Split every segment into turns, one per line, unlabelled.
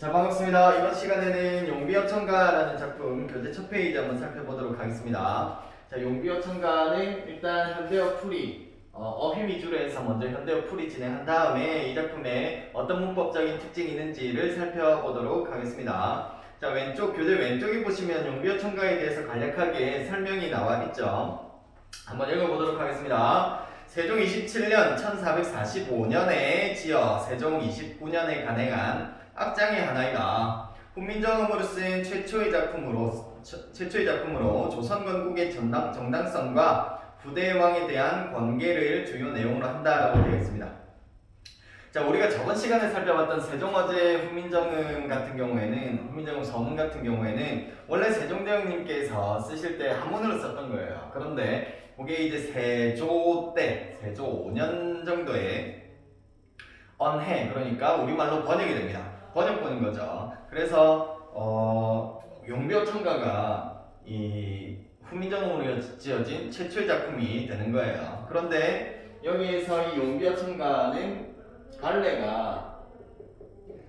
자, 반갑습니다. 이번 시간에는 용비어천가라는 작품 교재 첫 페이지 한번 살펴보도록 하겠습니다. 자, 용비어천가는 일단 현대어 풀이, 어휘 위주로 해서 먼저 현대어 풀이 진행한 다음에 이 작품에 어떤 문법적인 특징이 있는지를 살펴보도록 하겠습니다. 자, 교재 왼쪽에 보시면 용비어천가에 대해서 간략하게 설명이 나와 있죠. 한번 읽어보도록 하겠습니다. 세종 27년 1445년에 지어 세종 29년에 간행한 악장의 하나이다. 훈민정음으로 쓴 최초의 작품으로 조선 건국의 정당성과 후대왕에 대한 권계를 주요 내용으로 한다라고 되어 있습니다. 자, 우리가 저번 시간에 살펴봤던 세종어제 훈민정음 서문 같은 경우에는 원래 세종대왕님께서 쓰실 때 한문으로 썼던 거예요. 그런데 그게 이제 세조 5년 정도에 언해, 그러니까 우리말로 번역이 됩니다. 번역본인 거죠. 그래서 용비어천가가 이 훈민정음으로 지어진 최초의 작품이 되는 거예요. 그런데 여기에서 이 용비어천가는 갈래가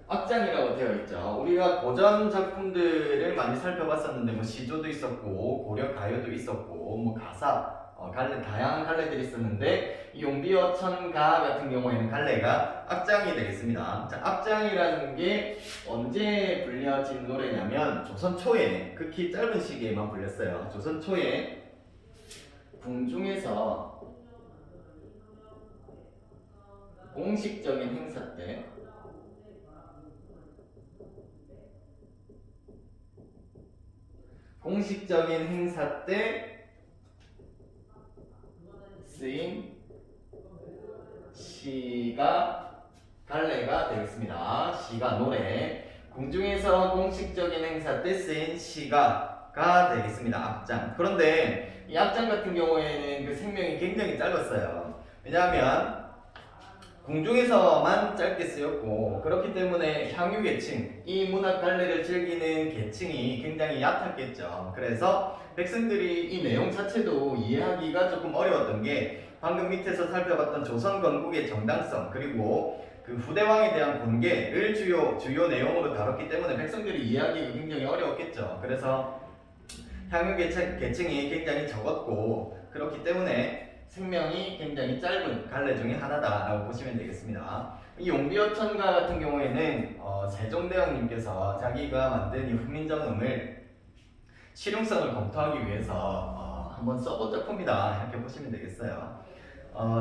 악장이라고 되어 있죠. 우리가 고전 작품들을 많이 살펴봤었는데 뭐 시조도 있었고 고려 가요도 있었고 뭐 가사 다양한 갈래들이 있었는데 이 용비어천가 같은 경우에는 갈래가 악장이 되겠습니다. 자, 악장이라는 게 언제 불려진 노래냐면 조선 초에, 극히 짧은 시기에만 불렸어요. 조선 초에 궁중에서 공식적인 행사 때 쓰인 시가 갈래가 되겠습니다. 시가 노래. 궁중에서 공식적인 행사 때 쓰인 시가가 되겠습니다. 악장. 그런데 이 악장 같은 경우에는 그 생명이 굉장히 짧았어요. 왜냐하면 궁중에서만 짧게 쓰였고, 그렇기 때문에 향유계층, 이 문학 갈래를 즐기는 계층이 굉장히 얕았겠죠. 그래서 백성들이 이 내용 자체도 이해하기가 조금 어려웠던 게 방금 밑에서 살펴봤던 조선 건국의 정당성, 그리고 그 후대왕에 대한 권계를 주요 내용으로 다뤘기 때문에 백성들이 이해하기가 굉장히 어려웠겠죠. 그래서 향유계층이 굉장히 적었고, 그렇기 때문에 생명이 굉장히 짧은 갈래 중에 하나다라고 보시면 되겠습니다. 이 용비어천가 같은 경우에는 세종대왕님께서 자기가 만든 이 훈민정음을 실용성을 검토하기 위해서 한번 써본 작품이다, 이렇게 보시면 되겠어요.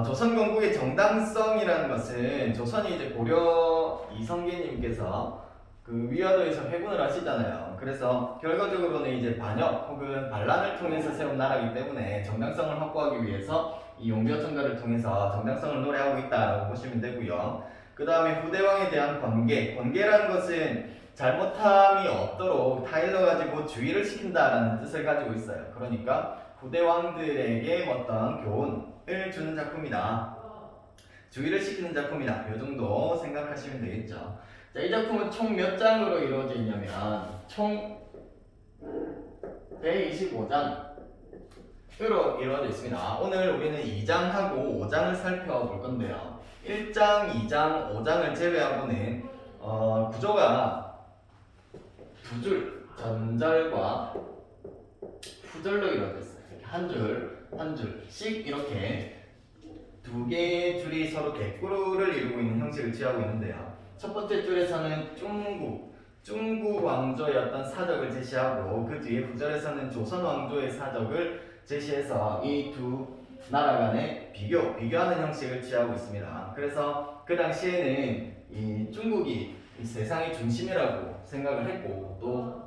조선 건국의 정당성이라는 것은 조선이 이제 고려 이성계님께서 그 위화도에서 회군을 하시잖아요. 그래서 결과적으로는 이제 반역 혹은 반란을 통해서 세운 나라이기 때문에 정당성을 확보하기 위해서 이 용비어천가를 통해서 정당성을 노래하고 있다라고 보시면 되고요. 그 다음에 후대왕에 대한 권계라는 것은 잘못함이 없도록 타일러가지고 주의를 시킨다라는 뜻을 가지고 있어요. 그러니까 후대왕들에게 어떤 교훈을 주는 작품이다, 주의를 시키는 작품이다, 이 정도 생각하시면 되겠죠. 자, 이 작품은 총 몇 장으로 이루어져 있냐면 총 125장으로 이루어져 있습니다. 오늘 우리는 2장하고 5장을 살펴볼 건데요. 1장, 2장, 5장을 제외하고는 구조가 두 줄, 전절과 후절로 이루어져 있어요. 이렇게 한 줄씩 이렇게 두 개의 줄이 서로 대꾸를 이루고 있는 형식을 취하고 있는데요. 첫 번째 줄에서는 중국 왕조의 어떤 사적을 제시하고, 그 뒤에 후절에서는 조선 왕조의 사적을 제시해서 이 두 나라 간의 비교하는 형식을 취하고 있습니다. 그래서 그 당시에는 이 중국이 이 세상의 중심이라고 생각을 했고, 또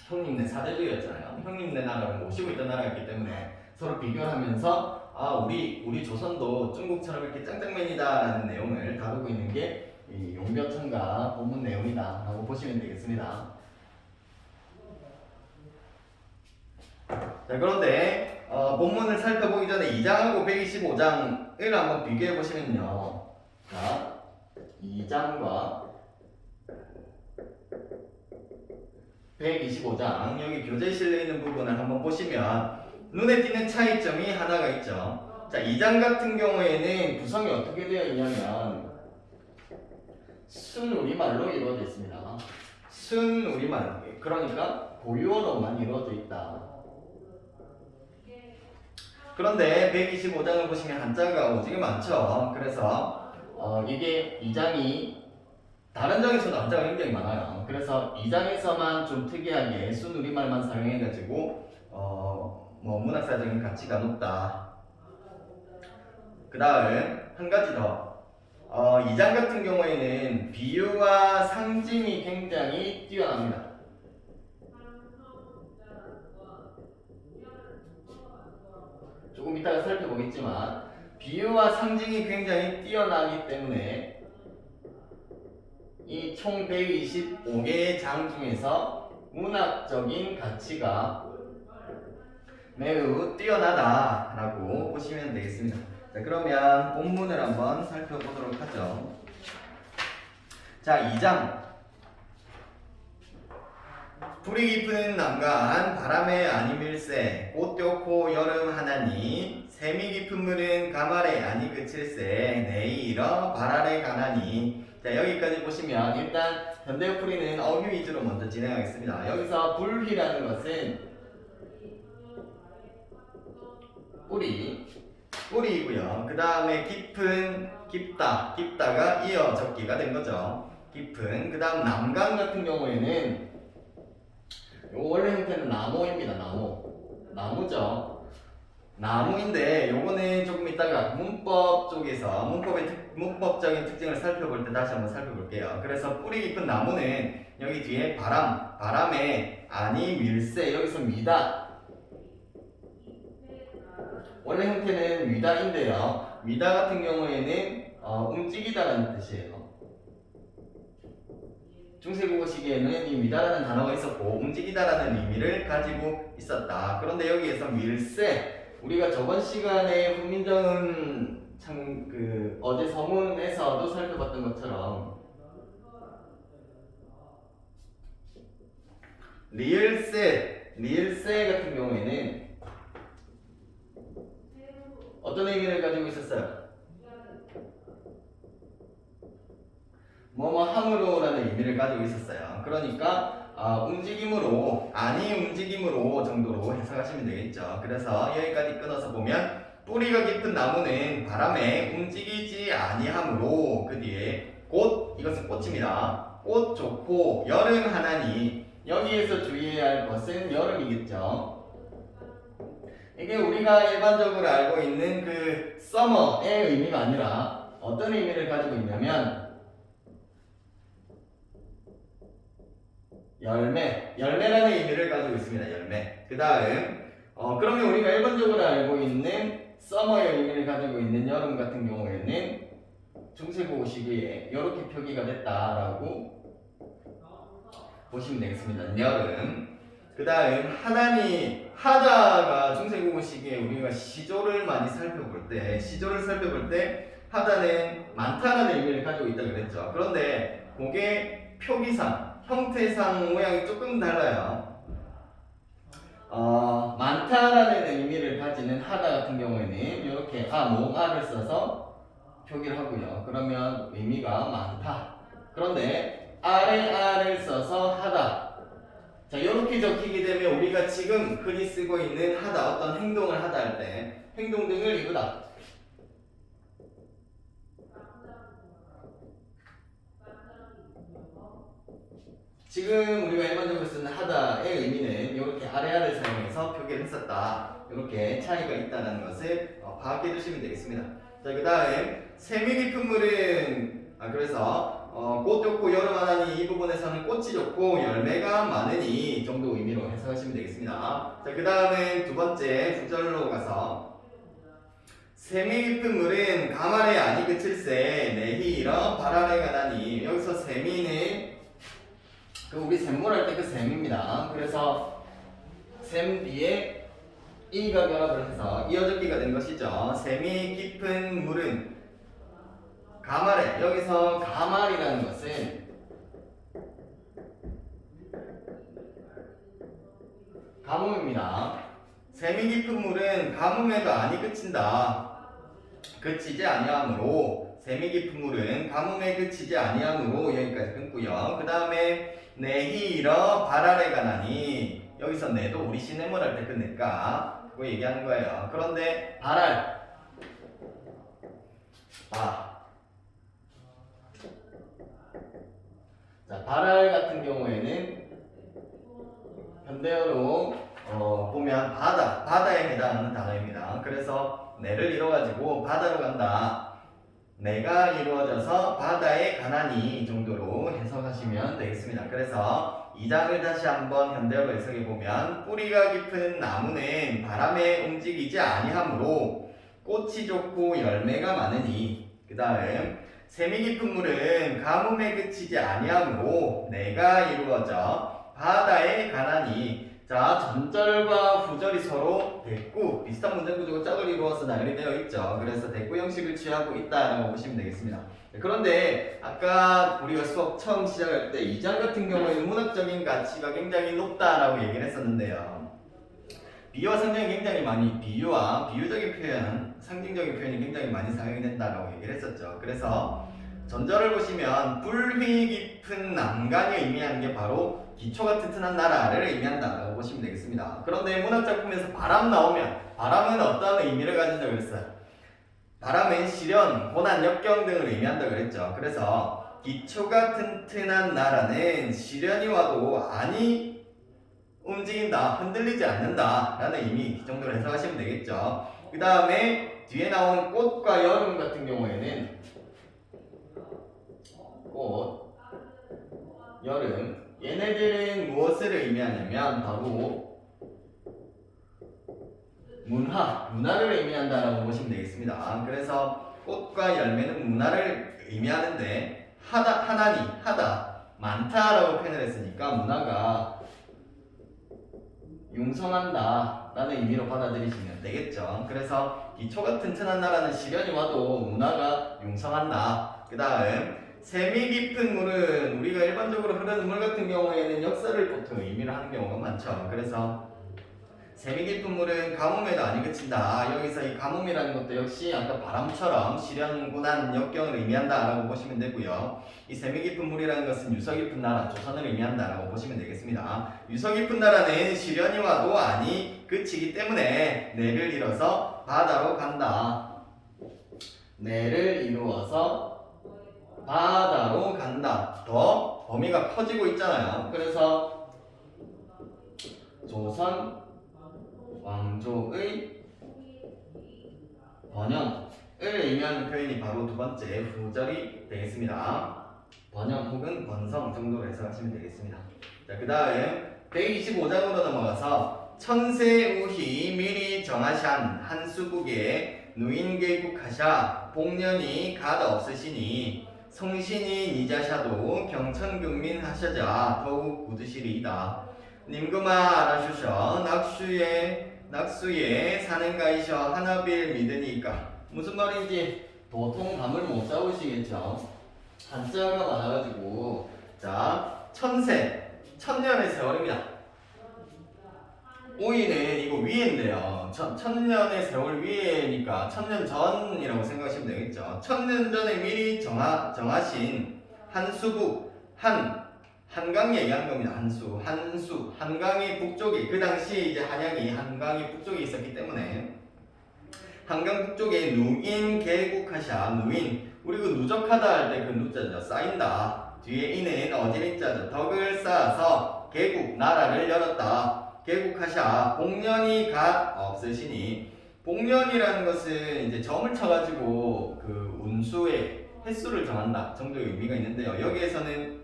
형님네 사대주의였잖아요. 형님네 나라를 모시고 있던 나라였기 때문에 서로 비교를 하면서 우리 조선도 중국처럼 이렇게 짱짱맨이다라는 내용을 다루고 있는 게 이 용비어천가 본문 내용이다 라고 보시면 되겠습니다. 자, 그런데 본문을 살펴보기 전에 2장하고 125장을 한번 비교해 보시면요. 자, 2장과 125장, 여기 교재에 실려 있는 부분을 한번 보시면 눈에 띄는 차이점이 하나가 있죠. 자, 2장 같은 경우에는 구성이 어떻게 되어 있냐면 순우리말로 이루어져 있습니다. 순 우리말, 그러니까 고유어로만 이루어져 있다. 그런데 125장을 보시면 한자가 오지게 많죠. 그래서 이게 2장이 다른 장에서도 한자가 굉장히 많아요. 그래서 2장에서만 좀 특이하게 순 우리말만 사용해가지고 뭐 문학사적인 가치가 높다. 그 다음 한 가지 더. 2장 같은 경우에는 비유와 상징이 굉장히 뛰어납니다. 조금 이따가 살펴보겠지만 비유와 상징이 굉장히 뛰어나기 때문에 이 총 125개의 장 중에서 문학적인 가치가 매우 뛰어나다라고 보시면 되겠습니다. 자, 그러면 본문을 한번 살펴보도록 하죠. 자, 2장. 불이 깊은 남간 바람에 아니밀세 꽃 좋고 여름 하나니 샘이 깊은 물은 가말에 아니 그칠세 내이 일어 발아래 가나니. 자, 여기까지 보시면 일단 현대어풀이는 어휘 위주로 먼저 진행하겠습니다. 여기서 불휘라는 것은 뿌리이고요. 그 다음에 깊은, 깊다가 이어 적기가 된 거죠. 깊은. 그 다음 남강 같은 경우에는 원래 형태는 나무입니다. 나무죠. 나무인데 요거는 조금 이따가 문법 쪽에서 문법적인 특징을 살펴볼 때 다시 한번 살펴볼게요. 그래서 뿌리 깊은 나무는 여기 뒤에 바람에 아니 밀세, 여기서 미다. 원래 형태는 미다인데요. 미다 같은 경우에는 움직이다라는 뜻이에요. 중세국어시기에는 이 미다라는 단어가 있었고 움직이다라는 의미를 가지고 있었다. 그런데 여기에서 밀세, 우리가 저번 시간에 훈민정음 어제 서문에서도 살펴봤던 것처럼 리을세 같은 경우에는 어떤 의미를 가지고 있었어요? 함으로라는 의미를 가지고 있었어요. 그러니까 움직임으로, 아니 움직임으로 정도로 해석하시면 되겠죠. 그래서 여기까지 끊어서 보면 뿌리가 깊은 나무는 바람에 움직이지 아니하므로, 그 뒤에 꽃, 이것은 꽃입니다. 꽃 좋고 여름 하나니, 여기에서 주의해야 할 것은 여름이겠죠. 이게 우리가 일반적으로 알고 있는 그 summer의 의미가 아니라 어떤 의미를 가지고 있냐면 열매라는 의미를 가지고 있습니다. 열매. 그 다음 그러면 우리가 일반적으로 알고 있는 summer의 의미를 가지고 있는 여름 같은 경우에는 중세국어 시기에 이렇게 표기가 됐다라고 보시면 되겠습니다. 여름. 그 다음 하다가 중세국어 시기에 우리가 시조를 많이 살펴볼 때 하다는 많다라는 의미를 가지고 있다고 그랬죠. 그런데 그게 표기상, 형태상 모양이 조금 달라요. 많다라는 의미를 가지는 하다 같은 경우에는 이렇게 아를 써서 표기를 하고요. 그러면 의미가 많다. 그런데 아를 써서 하다. 자, 이렇게 적히게 되면 우리가 지금 흔히 쓰고 있는 하다, 어떤 행동을 하다 할 때 행동 등을 이루다. 지금 우리가 일반적으로 쓰는 하다의 의미는 이렇게 아래아를 사용해서 표기를 했었다. 이렇게 차이가 있다는 것을 파악해 두시면 되겠습니다. 자, 그 다음 샘이 깊은 물은 그래서 꽃 좋고 여름 하나니, 이 부분에서는 꽃이 좋고 열매가 많으니 정도 의미로 해석하시면 되겠습니다. 자, 그 다음은 두 번째 구절로 가서 샘이 깊은 물은 가말에 아니 그칠세 내히 일어 발아래 가나니, 여기서 샘이는 우리 샘물 할 때 그 샘입니다. 그래서 샘 뒤에 이가 결합을 해서 이어적기가 된 것이죠. 샘이 깊은 물은 가말에, 여기서 가말이라는 것은 가뭄입니다. 샘이 깊은 물은 가뭄에도 아니 그친다. 그치지 아니하므로 세미 깊은 물은 가뭄에 그치지 아니하므로 여기까지 끊고요. 그 다음에 내히러 발아래 가나니 여기서 내도 우리 시냇물 할 때 끝낼까 그거 얘기하는 거예요. 그런데 발알 자, 발알 같은 경우에는 현대어로 보면 바다에 해당하는 단어입니다. 그래서 내를 이뤄가지고 바다로 간다. 내가 이루어져서 바다에 가나니 정도로 해석하시면 되겠습니다. 그래서 이 장을 다시 한번 현대어로 해석해 보면 뿌리가 깊은 나무는 바람에 움직이지 아니하므로 꽃이 좋고 열매가 많으니 그 다음 세미 깊은 물은 가뭄에 그치지 아니하므로 내가 이루어져 바다에 가나니 자, 전절과 후절이 서로 대꾸, 비슷한 문장 구조가 짝을 이루어서 나열이 되어 있죠. 그래서 대꾸 형식을 취하고 있다라고 보시면 되겠습니다. 그런데 아까 우리가 수업 처음 시작할 때 이 장 같은 경우에는 문학적인 가치가 굉장히 높다라고 얘기를 했었는데요. 비유와 상징이 굉장히 많이, 비유와 비유적인 표현, 상징적인 표현이 굉장히 많이 사용이 된다라고 얘기를 했었죠. 그래서 전절을 보시면 불휘 깊은 난간이 의미하는 게 바로 기초가 튼튼한 나라를 의미한다라고 보시면 되겠습니다. 그런데 문학작품에서 바람 나오면 바람은 어떠한 의미를 가진다고 그랬어요? 바람은 시련, 고난, 역경 등을 의미한다고 그랬죠. 그래서 기초가 튼튼한 나라는 시련이 와도 아니 움직인다, 흔들리지 않는다 라는 의미 이 정도로 해석하시면 되겠죠. 그 다음에 뒤에 나오는 꽃과 여름 같은 경우에는 꽃, 여름 얘네들은 무엇을 의미하냐면 바로 문화를 의미한다라고 보시면 되겠습니다. 그래서 꽃과 열매는 문화를 의미하는데 하다, 많다라고 표현을 했으니까 문화가 융성한다 라는 의미로 받아들이시면 되겠죠. 그래서 기초가 튼튼한 나라는 시련이 와도 문화가 융성한다. 그 다음 세미 깊은 물은 우리가 일반적으로 흐르는 물 같은 경우에는 역사를 보통 의미를 하는 경우가 많죠. 그래서 세미 깊은 물은 가뭄에도 아니 그친다. 여기서 이 가뭄이라는 것도 역시 아까 바람처럼 시련, 고난, 역경을 의미한다라고 보시면 되고요. 이 세미 깊은 물이라는 것은 유서 깊은 나라, 조선을 의미한다라고 보시면 되겠습니다. 유서 깊은 나라는 시련이 와도 아니 그치기 때문에 내를 이뤄서 바다로 간다. 내를 이루어서 바다로 간다. 더 범위가 커지고 있잖아요. 그래서 조선 왕조의 번영을 의미하는 표현이 바로 두 번째 후절이 되겠습니다. 번영 혹은 번성 정도로 해석하시면 되겠습니다. 자, 그 다음 125장으로 넘어가서 천세우희 미리 정하샨 한수국에 누인계국하샤 복년이 갓 없으시니 성신이 니자샤도 경천근민 하셔자 더욱 굳으시리이다. 님그마 알아주셔 낙수에 사는가이셔 하나빌 믿으니까 무슨 말인지 도통 감을 못 잡으시겠죠. 한자가 많아가지고 자 천년의 세월입니다. 오이는 이거 위에인데요. 천년의 세월 위에니까 천년 전이라고 생각하시면 되겠죠. 천년 전에 미리 정하신 한수국 한강 얘기하는 겁니다. 한강이 북쪽에 그 당시 이제 한양이 한강이 북쪽에 있었기 때문에 한강 북쪽에 누인 개국하샤 누인 우리 그 누적하다 할 때 그 누자죠. 쌓인다. 뒤에 이는 어지린자죠. 덕을 쌓아서 개국 나라를 열었다. 개국하샤 복년이 갓 없으시니 복년이라는 것은 이제 점을 쳐가지고 그 운수의 횟수를 정한다 정도의 의미가 있는데요. 여기에서는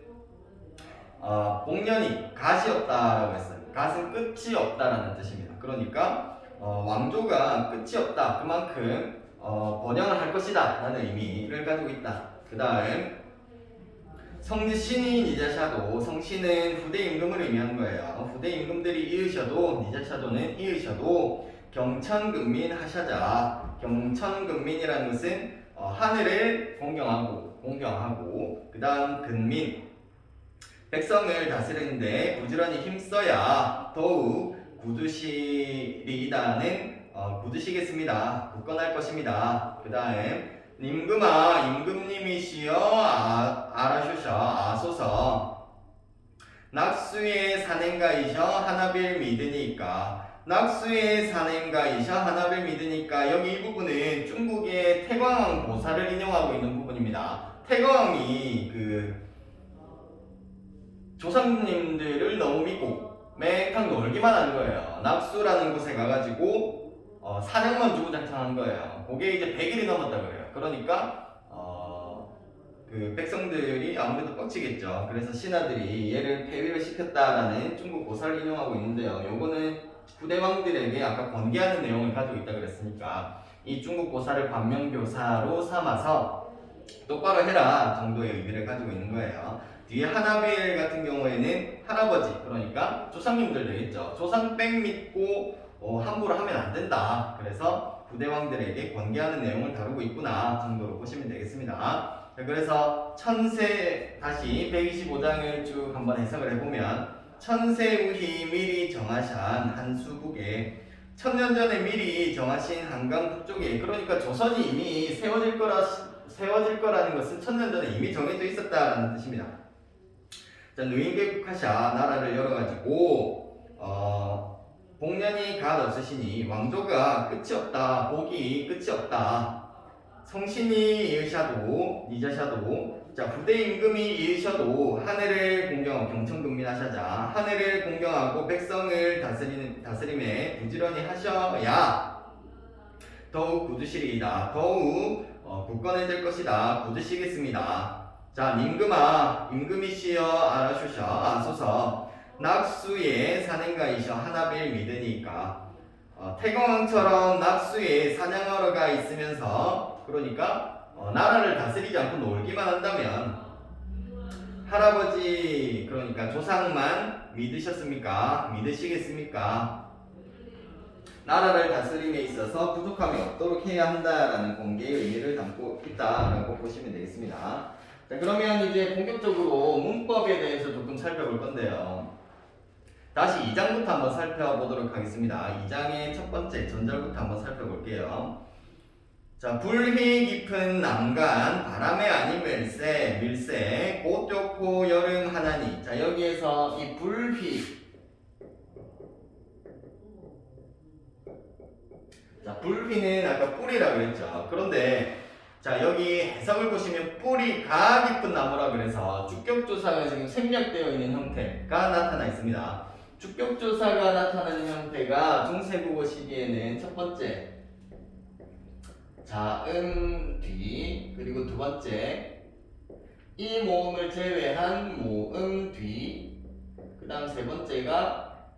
복년이 갓이 없다라고 했어요. 갓은 끝이 없다라는 뜻입니다. 그러니까 왕조가 끝이 없다. 그만큼 번영을 할 것이다 라는 의미를 가지고 있다. 그 다음 성신이 니자샤도 성신은 후대 임금을 의미하는 거예요. 후대 임금들이 이으셔도 니자샤도는 이으셔도 경천근민 하샤자 경천근민이라는 것은 하늘을 공경하고 그 다음 근민 백성을 다스리는데 부지런히 힘써야 더욱 굳으시리이다는 굳으시겠습니다. 굳건할 것입니다. 그 다음 임금아 임금님이시여 알아주셔 아소서 낙수의 산행가이셔 하나빌 믿으니까 낙수의 산행가이셔 하나빌 믿으니까 여기 이 부분은 중국의 태광왕 보사를 인용하고 있는 부분입니다. 태광왕이 조상님들을 너무 믿고 맹탕 놀기만 한 거예요. 낙수라는 곳에 가가지고 사냥만 주구장창 한 거예요. 그게 이제 100일이 넘었다 그래요. 그러니까 백성들이 아무래도 빡치겠죠. 그래서 신하들이 얘를 폐위를 시켰다라는 중국 고사를 인용하고 있는데요. 요거는 후대왕들에게 아까 권계하는 내용을 가지고 있다 그랬으니까 이 중국 고사를 반면교사로 삼아서 똑바로 해라 정도의 의미를 가지고 있는 거예요. 뒤에 하나빌 같은 경우에는 할아버지, 그러니까 조상님들 되겠죠. 조상 백 믿고 함부로 하면 안 된다. 그래서 부대왕들에게 권계하는 내용을 다루고 있구나 정도로 보시면 되겠습니다. 자, 그래서 천세, 다시 125장을 쭉 한번 해석을 해보면 천세우희 미리 정하산 한수북에 천년 전에 미리 정하신 한강 북쪽에, 그러니까 조선이 이미 세워질 거라는 것은 천년 전에 이미 정해져 있었다라는 뜻입니다. 자, 누인개국하샤 나라를 열어가지고 복년이 갓 없으시니 왕조가 끝이 없다, 복이 끝이 없다. 성신이 이으샤도 니자샤도, 자 후대 임금이 이으셔도 하늘을 공경하고 경천근민하샤자 하늘을 공경하고 백성을 다스림에 부지런히 하셔야 더욱 굳으시리이다. 더욱 굳건해질 것이다. 굳으시겠습니다. 자 임금아 임금이시여 알아주셔 아소서 낙수의 산행가이셔 하나빌 믿으니까 태광왕처럼 낙수에 사냥하러 가 있으면서, 그러니까 나라를 다스리지 않고 놀기만 한다면 할아버지, 그러니까 조상만 믿으셨습니까? 믿으시겠습니까? 나라를 다스림에 있어서 부족함이 없도록 해야 한다라는 공개의 의미를 담고 있다라고 보시면 되겠습니다. 자, 그러면 이제 본격적으로 문법에 대해서 조금 살펴볼 건데요. 다시 2장부터 한번 살펴보도록 하겠습니다. 2장의 첫 번째 전절부터 한번 살펴볼게요. 자, 불희 깊은 남간 바람에 아닌 밀새 꽃 좋고 여름 하나니. 자, 여기에서 이 불희, 자 불희는 아까 뿌리라고 그랬죠. 그런데 자 여기 해석을 보시면 뿌리가 깊은 나무라 그래서 주격조사가 지금 생략되어 있는 형태가 나타나 있습니다. 주격조사가 나타나는 형태가 중세국어 시기에는 첫 번째 자음 뒤, 그리고 두 번째 이 모음을 제외한 모음 뒤, 그 다음 세 번째가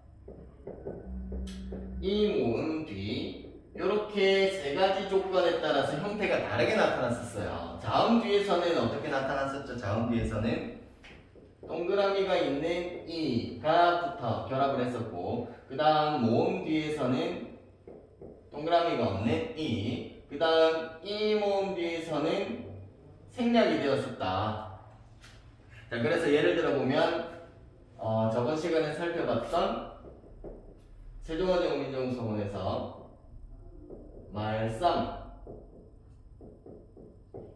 이 모음 뒤, 이렇게 세 가지 조건에 따라서 형태가 다르게 나타났었어요. 자음 뒤에서는 어떻게 나타났었죠? 자음 뒤에서는 동그라미가 있는 이가 붙어 결합을 했었고, 그 다음 모음 뒤에서는 동그라미가 없는 이, 그 다음 이 모음 뒤에서는 생략이 되었었다. 자, 그래서 예를 들어 보면 저번 시간에 살펴봤던 세종원정민정서원에서 말쌈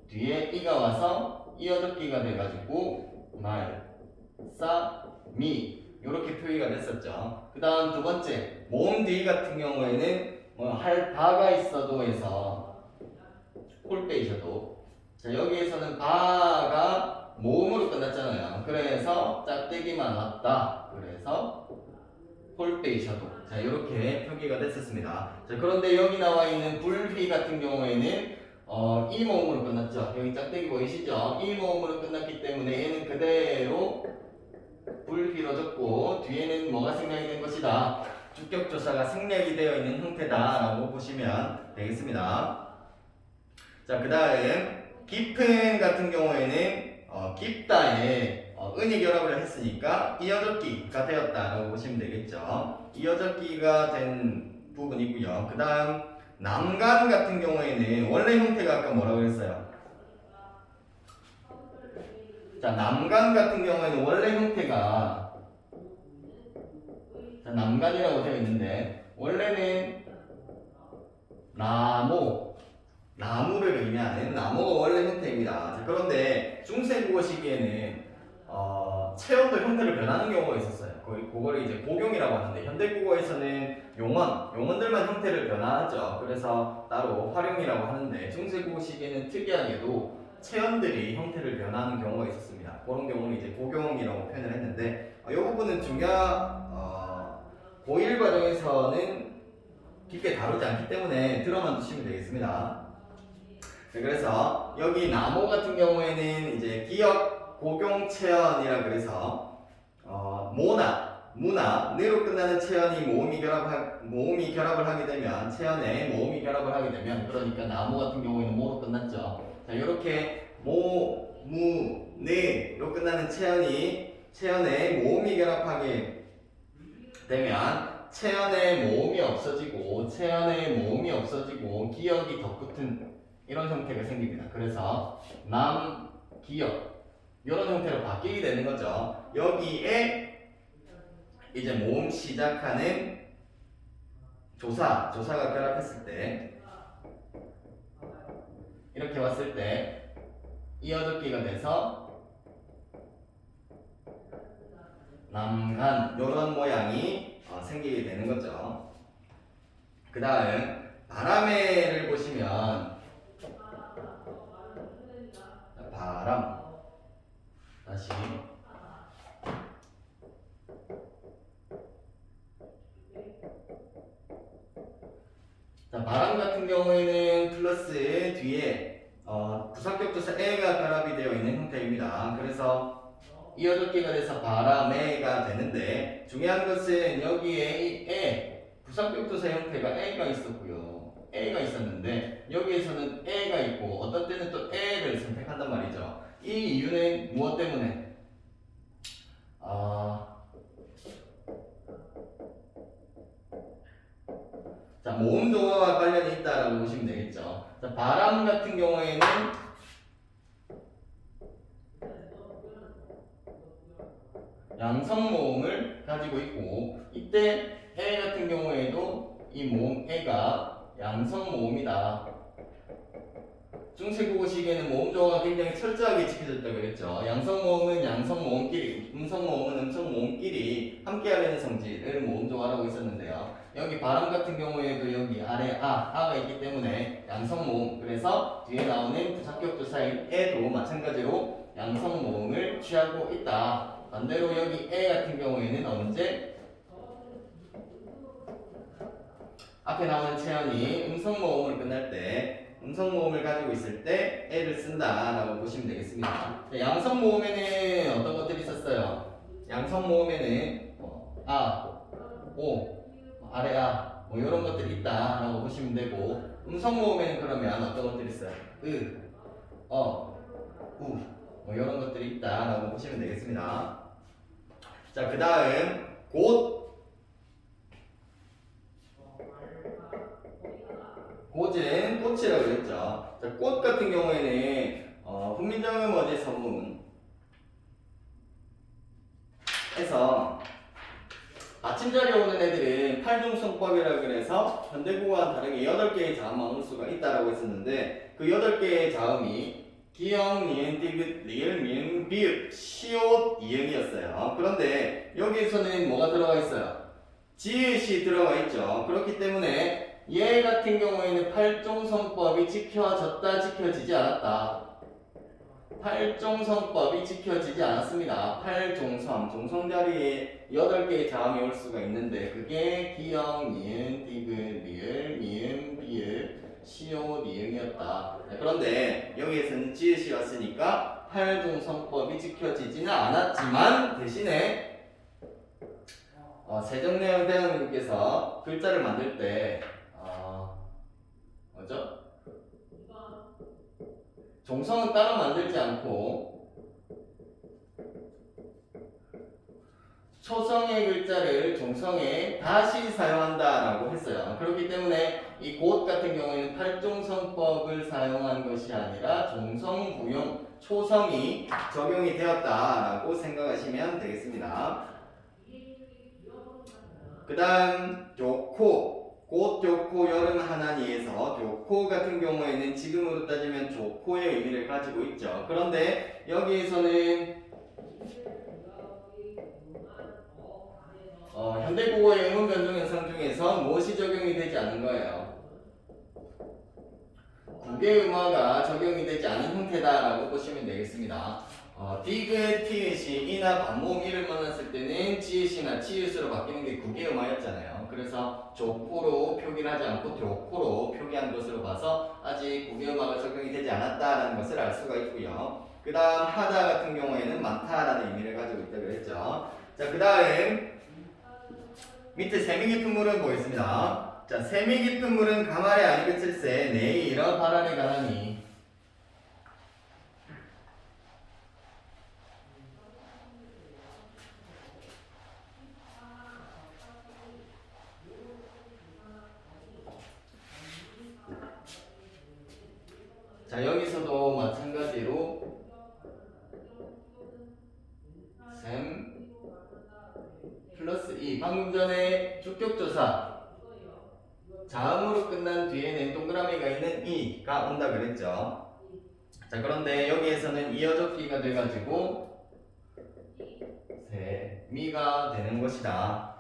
뒤에 이가 와서 이어듣기가 돼가지고 말싸미 이렇게 표기가 됐었죠. 그 다음 두 번째 모음 뒤 같은 경우에는 할 바가 있어도 해서 콜 빼이셔도, 자 여기에서는 바가 모음으로 끝났잖아요. 그래서 짝대기만 왔다. 그래서 콜 빼이셔도, 자 이렇게 표기가 됐었습니다. 자 그런데 여기 나와 있는 불휘 같은 경우에는 이 모음으로 끝났죠. 여기 짝대기 보이시죠? 이 모음으로 끝났기 때문에 얘는 그대로 불휘로 적고 뒤에는 뭐가 생략이 된 것이다. 주격조사가 생략이 되어 있는 형태다라고 보시면 되겠습니다. 자, 그 다음 깊은 같은 경우에는 깊다에 은이 결합을 했으니까 이어적기가 되었다라고 보시면 되겠죠. 이어적기가 된 부분이고요. 그 다음 남간 같은 경우에는 원래 형태가 아까 뭐라고 그랬어요? 자, 남간 같은 경우에는 원래 형태가, 자, 남간이라고 되어 있는데 원래는 나모, 나무를 의미하는 나무가 원래 형태입니다. 자, 그런데 중세국어 시기에는 체험도 형태를 변하는 경우가 있었어요. 그거를 이제 고경이라고 하는데 현대국어에서는 용언들만 형태를 변화하죠. 그래서 따로 활용이라고 하는데 중세국어 시기에는 특이하게도 체험들이 형태를 변하는 경우가 있었습니다. 그런 경우는 이제 고경이라고 표현을 했는데 이 부분은 고1 과정에서는 깊게 다루지 않기 때문에 들어만 두시면 되겠습니다. 네, 그래서 여기 나무 같은 경우에는 이제 기역 고경 체언이라 그래서 무나 느로 끝나는 체언이 모음이 결합을 하게 되면 체언에 모음이 결합을 하게 되면 그러니까 나무 같은 경우에는 모로 끝났죠. 자, 이렇게 느로 끝나는 체언에 모음이 결합하게 되면 체언의 모음이 없어지고 기역이 덧붙은 이런 형태가 생깁니다. 그래서 기역 이런 형태로 바뀌게 되는 거죠. 여기에 이제 모음 시작하는 조사가 결합했을 때 이렇게 왔을 때 이어듣기가 돼서 남간 이런 모양이 생기게 되는 거죠. 그 다음 바람에를 보시면 바람 다시 자, 바람 같은 경우에는 플러스 뒤에 부사격조사 에가 결합이 되어 있는 형태입니다. 그래서 이어듣기가 돼서 바람에가 되는데 중요한 것은 여기에 이 부사격조사 형태가 에가 있었는데 여기에서는 에가 있고 어떤 때는 또 에를 선택한단 말이죠. 이 이유는 무엇 때문에? 자, 모음 조어와 관련이 있다라고 보시면 되겠죠. 자, 바람 같은 경우에는 양성 모음을 가지고 있고 이때 에 같은 경우에도 이 모음 에가 양성 모음이다. 중세국어 시기에는 모음 조어가 굉장히 철저하게 지켜졌다고 그랬죠. 양성 모음은 양성 모음끼리, 음성 모음은 음성 모음끼리 함께하는 성질을 모음 조어라고 있었는데요. 여기 바람 같은 경우에도 여기 아래 아가 있기 때문에 양성 모음, 그래서 뒤에 나오는 부사격조사인 에도 마찬가지로 양성 모음을 취하고 있다. 반대로 여기 에 같은 경우에는 언제 앞에 나오는 체언이 음성 모음으로 끝날 때 음성 모음을 가지고 있을 때 에를 쓴다라고 보시면 되겠습니다. 자, 양성 모음에는 어떤 것들이 있었어요? 양성 모음에는 오, 아래 뭐 이런 것들이 있다라고 보시면 되고 음성 모음에는 그러면 어떤 것들이 있어요? 우, 뭐 이런 것들이 있다라고 보시면 되겠습니다. 자, 그 다음 곧은 꽃이라고 그랬죠. 자, 꽃 같은 경우에는 훈민정음 어제 서문에서 아침자리에 오는 애들은 팔중성법이라고 그래서 현대국어와는 다르게 8개의 자음만 올 수가 있다라고 했었는데 그 8개의 자음이 기역, 니은, 디귿, 리을, 미음, 비읍, 시옷, 이응이었어요. 그런데 여기에서는 뭐가 들어가 있어요? 지읒이 들어가 있죠. 그렇기 때문에 얘 같은 경우에는 팔종성법이 지켜졌다, 지켜지지 않았다. 팔종성법이 지켜지지 않았습니다. 팔종성, 종성 자리에 8개의 자음이 올 수가 있는데 그게 기역, 니은, 디귿, 리을, 미음, 비읍, 시옷, 이응이었다. 그런데 여기에서는 지읒이 왔으니까 팔종성법이 지켜지지는 않았지만 대신에 세종대왕님께서 글자를 만들 때 뭐죠? 종성은 따로 만들지 않고 초성의 글자를 종성에 다시 사용한다라고 했어요. 그렇기 때문에 이 곧 같은 경우에는 팔종성법을 사용한 것이 아니라 종성부용 초성이 적용이 되었다라고 생각하시면 되겠습니다. 그 다음 좋고 꽃, 교코, 여름, 하나니에서 교코 같은 경우에는 지금으로 따지면 조코의 의미를 가지고 있죠. 그런데 여기에서는 현대국어의 의문 변종 현상 중에서 무엇이 적용이 되지 않은 거예요? 국외음화가 적용이 되지 않은 형태다라고 보시면 되겠습니다. 디귿, 티읕이 이나 반모음 이를 만났을 때는 지읒이나 치읒으로 바뀌는 게 국외음화였잖아요. 그래서 조코로 표기를 하지 않고 교코로 표기한 것으로 봐서 아직 국외음화가 적용이 되지 않았다라는 것을 알 수가 있고요. 그 다음 하다 같은 경우에는 많다라는 의미를 가지고 있다고 했죠. 자, 그 다음 밑에 세미 깊은 물은 보겠습니다. 자, 세미 깊은 물은 가말에 아니 그칠세 내일어 바람에 가라니. 자, 여기서도 마찬가지로 셈 플러스 2 방금 전에 주격조사 자음으로 끝난 뒤에는 동그라미가 있는 이가 온다 그랬죠. 자, 그런데 여기에서는 이어적기가 돼가지고 세미가 되는 것이다.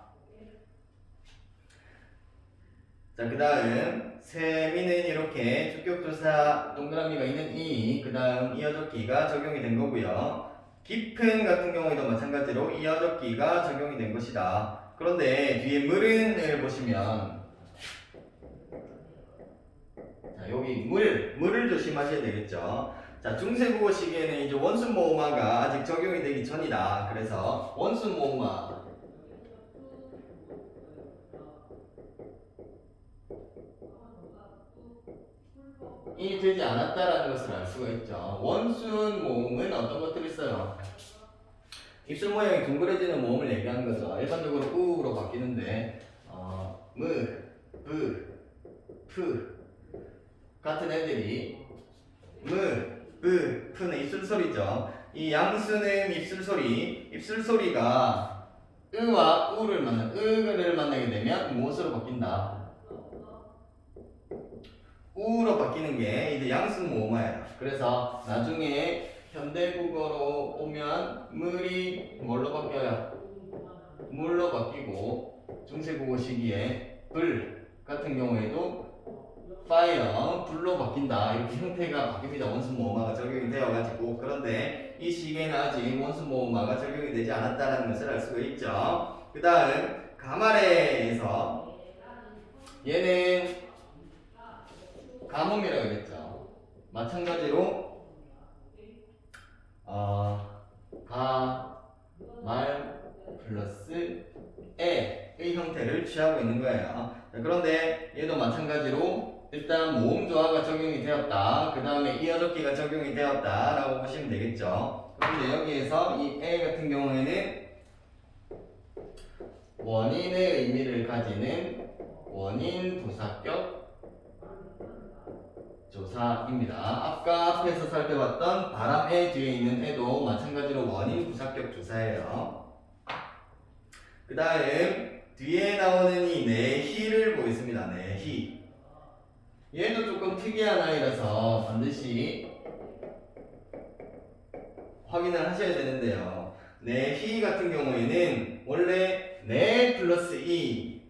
자, 그 다음 세미는 이렇게 주격조사 동그라미가 있는 이, 그 다음 이어적기가 적용이 된 거고요. 깊은 같은 경우에도 마찬가지로 이어적기가 적용이 된 것이다. 그런데 뒤에 물은을 보시면 자, 여기 물을 조심하셔야 되겠죠. 자, 중세국어 시기에는 이제 원순모음화가 아직 적용이 되기 전이다. 그래서 원순모음화 이 되지 않았다라는 것을 알 수가 있죠. 원순 모음은 어떤 것들이 있어요? 입술 모양이 둥그레지는 모음을 얘기하는 거죠. 일반적으로 우로 바뀌는데 무, 부, 푸 같은 애들이 무, 부, 푸는 입술소리죠. 이 양수는 입술소리가 으와 우를 만나게 되면 무엇으로 바뀐다? 우로 바뀌는 게 이제 양순 모음화예요. 그래서 나중에 현대국어로 오면 물이 뭘로 바뀌어요? 물로 바뀌고 중세국어 시기에 불 같은 경우에도 fire, 불로 바뀐다. 이렇게 형태가 바뀝니다. 원순 모음화가 적용이 되어가지고. 그런데 이 시기에는 아직 원순 모음화가 적용이 되지 않았다는 것을 알 수가 있죠. 그 다음 가말에에서 얘는 가뭄이라고 그랬죠. 마찬가지로 말 플러스 에의 형태를 취하고 있는 거예요. 자, 그런데 얘도 마찬가지로 일단 모음 조화가 적용이 되었다. 그 다음에 이어적기가 적용이 되었다 라고 보시면 되겠죠. 그런데 여기에서 이 에 같은 경우에는 원인의 의미를 가지는 원인 부사격 조사입니다. 아까 앞에서 살펴봤던 바람의 뒤에 있는 해도 마찬가지로 원인 부사격 조사예요. 그 다음 뒤에 나오는 이 내희를 보겠습니다. 내희. 얘도 조금 특이한 아이라서 반드시 확인을 하셔야 되는데요. 내희 같은 경우에는 원래 내 플러스 이의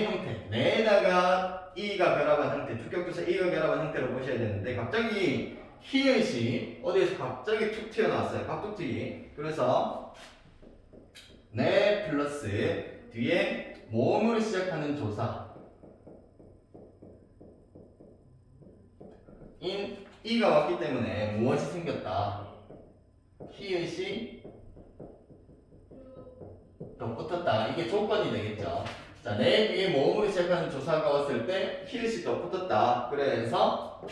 형태, 내에다가 이가 결합한 형태, 주격조사 이가 결합한 형태로 보셔야 되는데 갑자기 히읗이 어디에서 갑자기 툭 튀어나왔어요. 각툭튀기. 그래서 내 플러스 뒤에 모음으로 시작하는 조사 인 이가 왔기 때문에 무엇이 생겼다? 히읗이 덧붙었다. 이게 조건이 되겠죠. 자, 내 뒤에 모음으로 시작하는 조사가 왔을 때 히읗이 덧붙었다. 그래서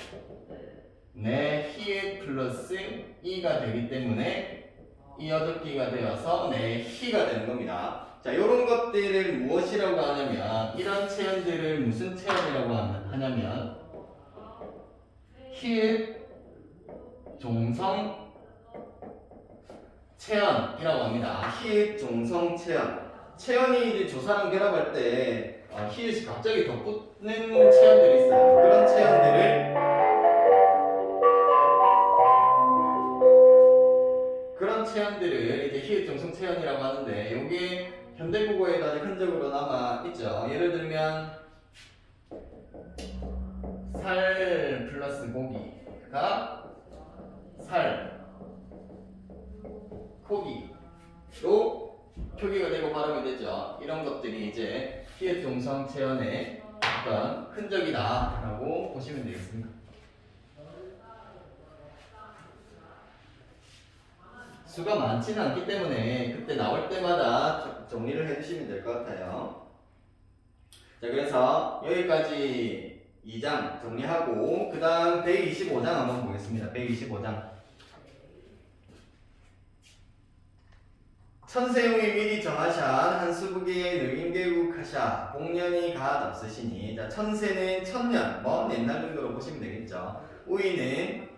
내 히읗 플러스 이가 되기 때문에 이어적기가 되어서 내 히가 되는 겁니다. 자, 이런 것들을 무엇이라고 하냐면 이런 체현들을 무슨 체현이라고 하냐면 히읗 종성 체현이라고 합니다. 히읗 종성 체현. 체언이 이제 조사랑 결합할 때 히읗이 갑자기 덧붙는 체언들이 있어요. 그런 체언들을 이제 히읗 정성 체언이라고 하는데, 요게 현대국어에도 아직 흔적으로 남아 있죠. 예를 들면 살 플러스 고기가 살 고기로 표기가 되고 발음이 되죠. 이런 것들이 이제 히읗 정성 체언의 어떤 흔적이다라고 보시면 되겠습니다. 수가 많지는 않기 때문에 그때 나올 때마다 정리를 해주시면 될 것 같아요. 자, 그래서 여기까지 2장 정리하고 그 다음 125장 한번 보겠습니다. 125장. 천세용이 미리 정하샷 한수국의 능인계국하샤 복년이 갓 없으시니. 자, 천세는 천년, 먼 옛날 정도로 보시면 되겠죠. 우이는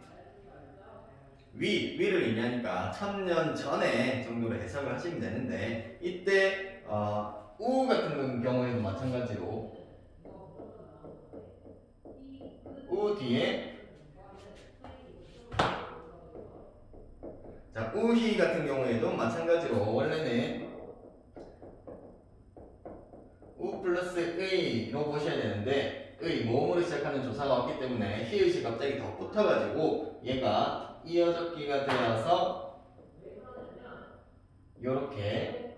위를 의미하니까 천년 전에 정도로 해석을 하시면 되는데, 이때 우 같은 경우에도 마찬가지로 우 뒤에 자, 우희 같은 경우에도 마찬가지로 원래는 우 플러스 의로 보셔야 되는데, 의 모음으로 시작하는 조사가 왔기 때문에 히읗이 갑자기 더 붙어가지고 얘가 이어적기가 되어서 요렇게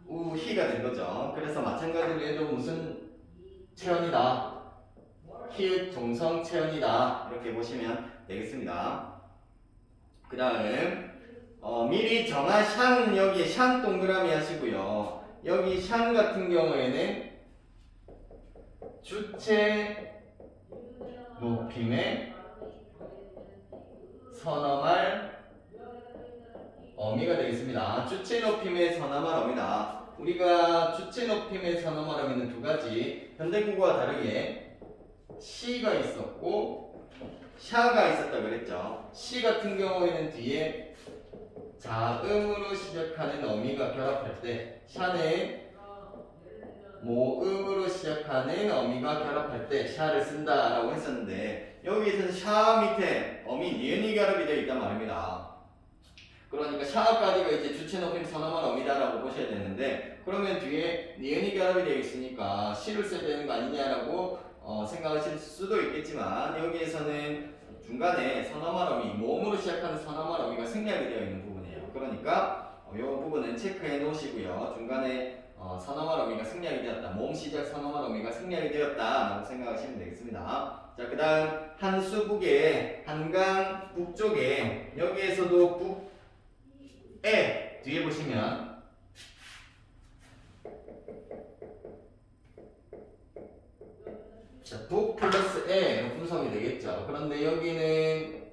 우희가 된 거죠. 그래서 마찬가지로 얘도 무슨 체언이다, 히읗 종성 체언이다, 이렇게 보시면 되겠습니다. 그 다음 미리 정하샹, 여기 샹 동그라미 하시고요. 여기 샹 같은 경우에는 주체 높임의 선어말 어미가 되겠습니다. 주체 높임의 선어말 어미다. 우리가 주체 높임의 선어말 어미는 두 가지, 현대국어와 다르게 시가 있었고 샤가 있었다 그랬죠. 시 같은 경우에는 뒤에 자음으로 시작하는 어미가 결합할 때, 샤는 모음으로 시작하는 어미가 결합할 때 샤를 쓴다라고 했었는데, 여기에서는 샤 밑에 어미 니은이 결합이 되어 있단 말입니다. 그러니까 샤까지가 이제 주체 높임 선어말 어미다라고 보셔야 되는데, 그러면 뒤에 니은이 결합이 되어 있으니까 시를 써야 되는 거 아니냐라고 생각하실 수도 있겠지만, 여기에서는 중간에 선어말 어미, 모음으로 시작하는 선어말 어미가 생략이 되어 있는 부분이에요. 그러니까 이 부분은 체크해 놓으시고요. 중간에 선어말 어미가 생략이 되었다, 모음 시작 선어말 어미가 생략이 되었다라고 생각하시면 되겠습니다. 자, 그 다음 한수북에, 한강 북쪽에, 여기에서도 북에 뒤에 보시면 자, 북 플러스 에로 분석이 되겠죠. 그런데 여기는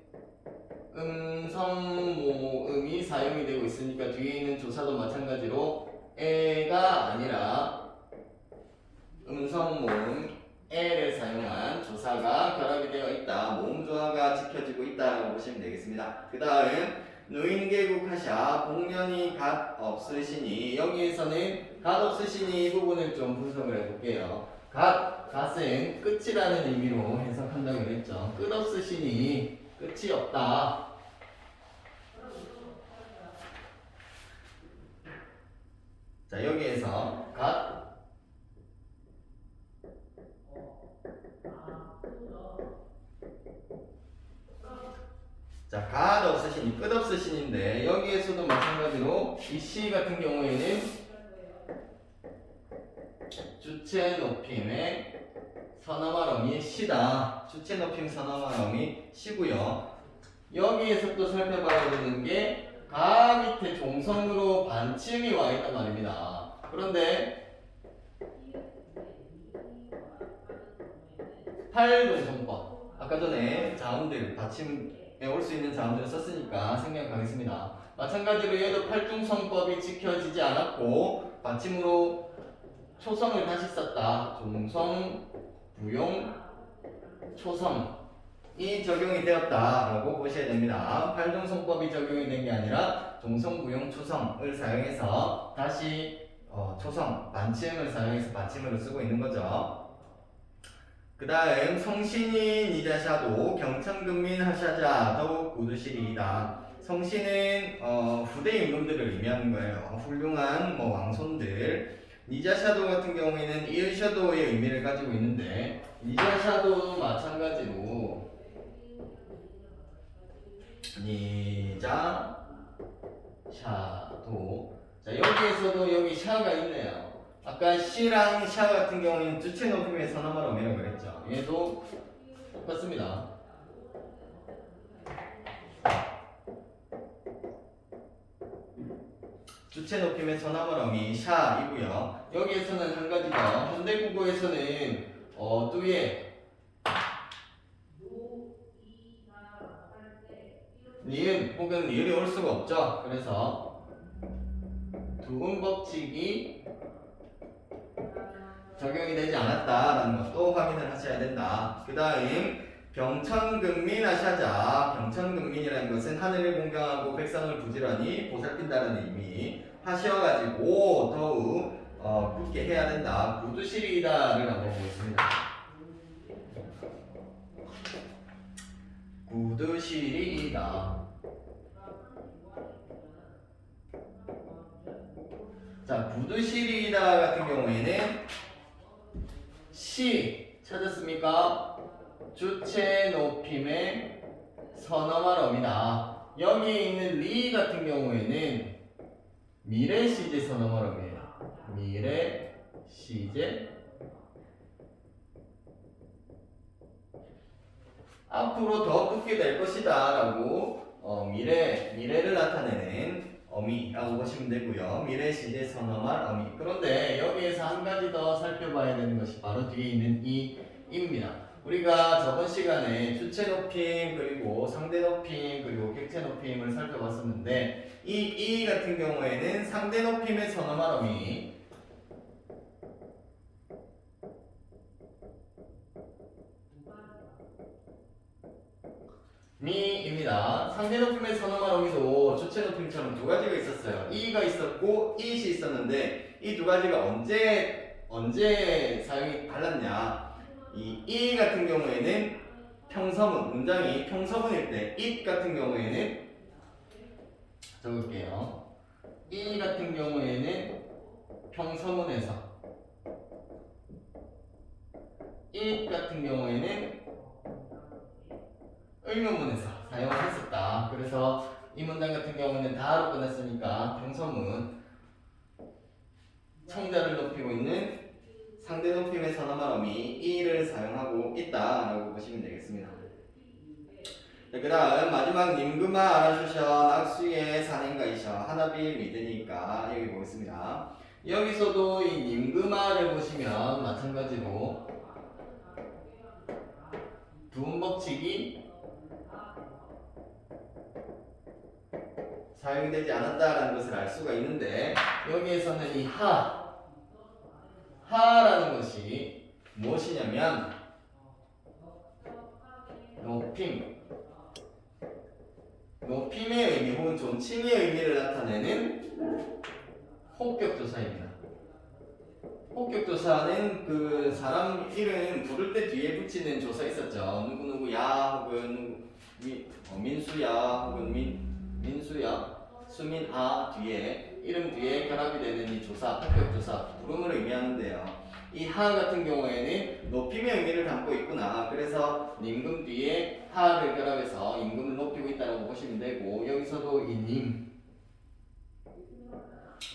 음성 모음이 사용이 되고 있으니까 뒤에 있는 조사도 마찬가지로 에가 아니라 음성 모음 에를 사용한 조사가 결합이 되어 있다, 모음 조화가 지켜지고 있다라고 보시면 되겠습니다. 그 다음 누인계국하샤 복년이 갓 없으시니, 여기에서는 갓 없으시니 이 부분을 좀 분석을 해볼게요. 갓은 끝이라는 의미로 해석한다고 했죠. 끝 없으시니 끝이 없다. 자, 여기에서 갓 없으시니 끝 없으시니인데, 여기에서도 마찬가지로 이 시 같은 경우에는 주체 높임의 선어말 어미 시다. 주체 높임 선어말 어미 시고요. 여기에서 또 살펴봐야 되는 게 가 밑에 종성으로 반침이 와 있단 말입니다. 그런데 팔종성법, 아까 전에 자음들 받침에 올 수 있는 자음들을 썼으니까 생략하겠습니다. 마찬가지로 얘도 팔중성법이 지켜지지 않았고 받침으로 초성을 다시 썼다. 종성, 부용, 초성이 적용이 되었다라고 보셔야 됩니다. 팔종성법이 적용이 된 게 아니라 종성, 부용, 초성을 사용해서 다시 초성 반침을 사용해서 받침으로 쓰고 있는 거죠. 그 다음 성신인 이자샤도 경천근민 하샤자 더욱 구두실이다. 성신은 후대 임금들을 의미하는 거예요. 훌륭한 왕손들. 니자샤도 같은 경우에는 이으샤도의 의미를 가지고 있는데 니자샤도 마찬가지로 니자샤도. 자, 여기에서도 여기 샤가 있네요. 아까 시랑 샤 같은 경우는 주체 높임의 선어말 어미라고 그랬죠. 얘도 똑같습니다. 주체 높임의 선어말 어미 샤이고요. 여기에서는 한 가지 더. 현대국어에서는 뚜에 니은 혹은 니을이 올 수가 없죠. 그래서 두음 법칙이 적용이 되지 않았다라는 것도 확인을 하셔야 된다. 그 다음 병천근민 하샤자. 병천근민이라는 것은 하늘을 공경하고 백성을 부지런히 보살핀다는 의미 하셔가지고 더욱 굳게 해야 된다. 구두실이다를 한번 보겠습니다. 구두실이다. 자, 구두실이다 같은 경우에는 시 찾았습니까? 주체 높임의 선어말 어미다. 여기에 있는 리 같은 경우에는 미래 시제 선어말 어미예요. 미래 시제 앞으로 더 굳게 될 것이다 라고 미래를 나타내는 어미라고 보시면 되고요. 미래 시제 선어말 어미. 그런데 여기에서 한 가지 더 살펴봐야 되는 것이 바로 뒤에 있는 이 입니다. 우리가 저번 시간에 주체 높임 그리고 상대 높임 그리고 객체 높임을 살펴봤었는데 이 같은 경우에는 상대 높임의 선어말 어미 미입니다. 상대 높임의 선어말 어미도 주체 높임처럼 두 가지가 있었어요. 이가 있었고 이시 있었는데 이 두 가지가 언제 사용이 달랐냐? 이 같은 경우에는 평서문, 문장이 평서문일 때, it 같은 경우에는 적을게요. 이 같은 경우에는 평서문에서, it 같은 경우에는 의문문에서 사용을 했었다. 그래서 이 문장 같은 경우는 다로 끝났으니까 평서문, 청자를 높이고 있는 상대 높임의 선어말 어미 이를 사용하고 있다라고 보시면 되겠습니다. 그 다음 마지막 님그마 알아주셔 낙수의 산행가이셔 하나비 믿으니까 여기 보겠습니다. 여기서도 이 님그마를 보시면 마찬가지로 두음 법칙이 사용되지 않았다라는 것을 알 수가 있는데 여기에서는 이 하라는 것이 무엇이냐면 높임의 의미 혹은 존칭의 의미를 나타내는 호격조사입니다. 호격조사는 그 사람 이름 부를 때 뒤에 붙이는 조사 있었죠. 누구누구야 혹은 민수야 혹은 민수야 수민아 뒤에 이름 뒤에 결합이 되는 이 조사, 호격조사, 부름을 의미하는데요. 이 하 같은 경우에는 높임의 의미를 담고 있구나. 그래서 임금 뒤에 하를 결합해서 임금을 높이고 있다고 보시면 되고 여기서도 이 님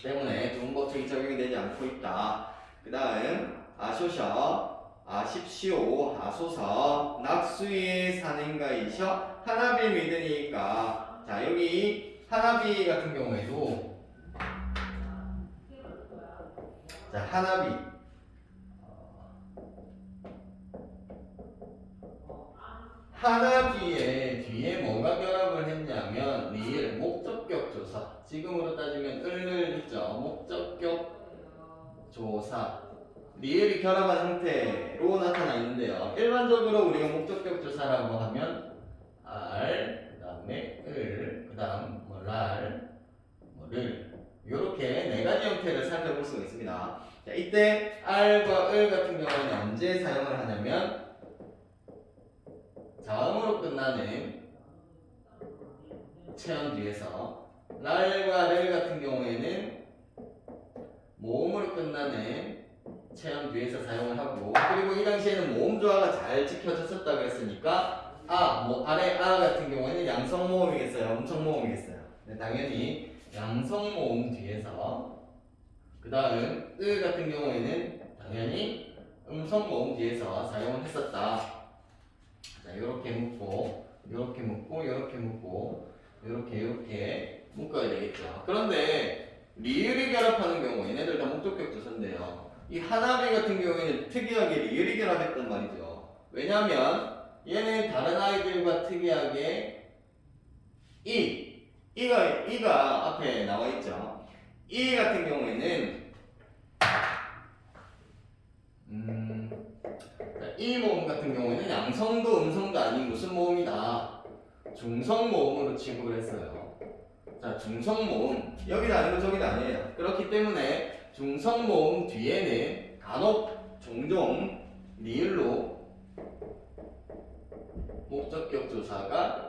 때문에 두음 법칙이 적용이 되지 않고 있다. 그 다음 아쇼셔, 아십시오, 아소서, 낙수의 산행가이셔 하나비 믿으니까. 자, 여기 하나비 같은 경우에도 자, 하나비의 뒤에 뭐가 결합을 했냐면 리을 목적격 조사. 지금으로 따지면 을을 있죠. 목적격 조사. 리을이 결합한 형태로 나타나 있는데요. 일반적으로 우리가 목적격 조사라고 하면 알, 그 다음에 을, 그 다음 랄, 를 이렇게 네 가지 형태를 살펴볼 수가 있습니다. 자, 이때 R과 을 같은 경우에는 언제 사용을 하냐면 자음으로 끝나는 체험 뒤에서, 랄과 렐 같은 경우에는 모음으로 끝나는 체험 뒤에서 사용을 하고, 그리고 이 당시에는 모음 조화가 잘 지켜졌었다고 했으니까 아래 같은 경우에는 양성 모음이겠어요, 음성 모음이겠어요. 네, 당연히 양성 모음 뒤에서, 그 다음 으 같은 경우에는 당연히 음성 모음 뒤에서 사용을 했었다. 자, 요렇게 묶고, 요렇게 묶고, 요렇게 묶고, 요렇게 묶어야 되겠죠. 그런데 리을이 결합하는 경우, 얘네들 다 목적격 조사인데요. 이 하나비 같은 경우에는 특이하게 리을이 결합했단 말이죠. 왜냐면 얘는 다른 아이들과 특이하게 이가 앞에 나와 있죠. 이 같은 경우에는 이 모음 같은 경우에는 양성도 음성도 아닌 무슨 모음이다. 중성 모음으로 취급을 했어요. 자, 중성 모음. 여기는 아니고 저기는 아니에요. 그렇기 때문에 중성 모음 뒤에는 간혹 종종 리을로 목적격 조사가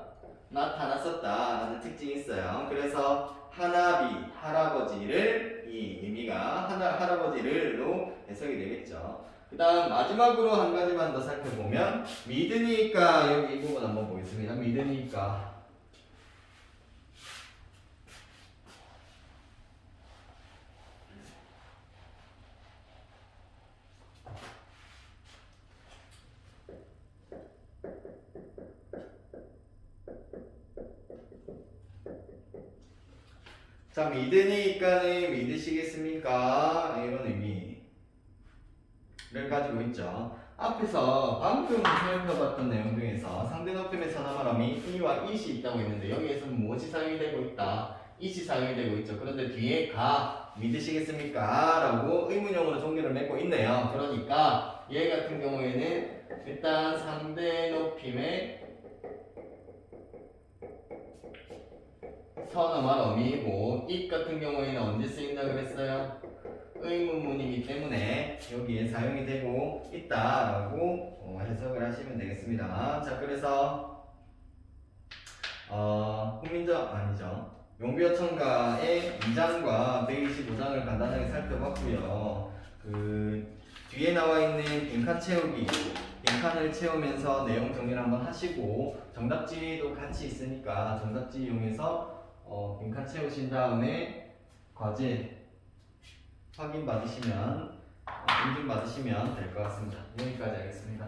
나타났었다라는 특징이 있어요. 그래서 하나비, 할아버지를, 이 의미가 할아버지를로 해석이 되겠죠. 그 다음 마지막으로 한 가지만 더 살펴보면 믿으니까, 여기 이 부분 한번 보겠습니다. 믿으니까. 자, 믿으니까는 믿으시겠습니까? 이런 의미를 가지고 있죠. 앞에서 방금 살펴봤던 내용 중에서 상대 높임의 선화말함이 이와 it이 있다고 했는데, 여기에서는 무엇이 사용이 되고 있다? it이 사용이 되고 있죠. 그런데 뒤에 가 믿으시겠습니까? 라고 의문형으로 종류를 맺고 있네요. 그러니까 얘 같은 경우에는 일단 상대 높임의 선어말 어미이고, it 같은 경우에는 언제 쓰인다 그랬어요? 의문문이기 때문에 여기에 사용이 되고 있다라고 해석을 하시면 되겠습니다. 자, 그래서 훈민정 아니죠. 용비어 첨가의 2장과 125장을 간단하게 살펴봤고요. 그 뒤에 나와 있는 빈칸 채우기, 빈칸을 채우면서 내용 정리를 한번 하시고, 정답지도 같이 있으니까 정답지 이용해서 빈칸 채우신 다음에 과제 확인 받으시면 인증 받으시면 될 것 같습니다. 여기까지 하겠습니다.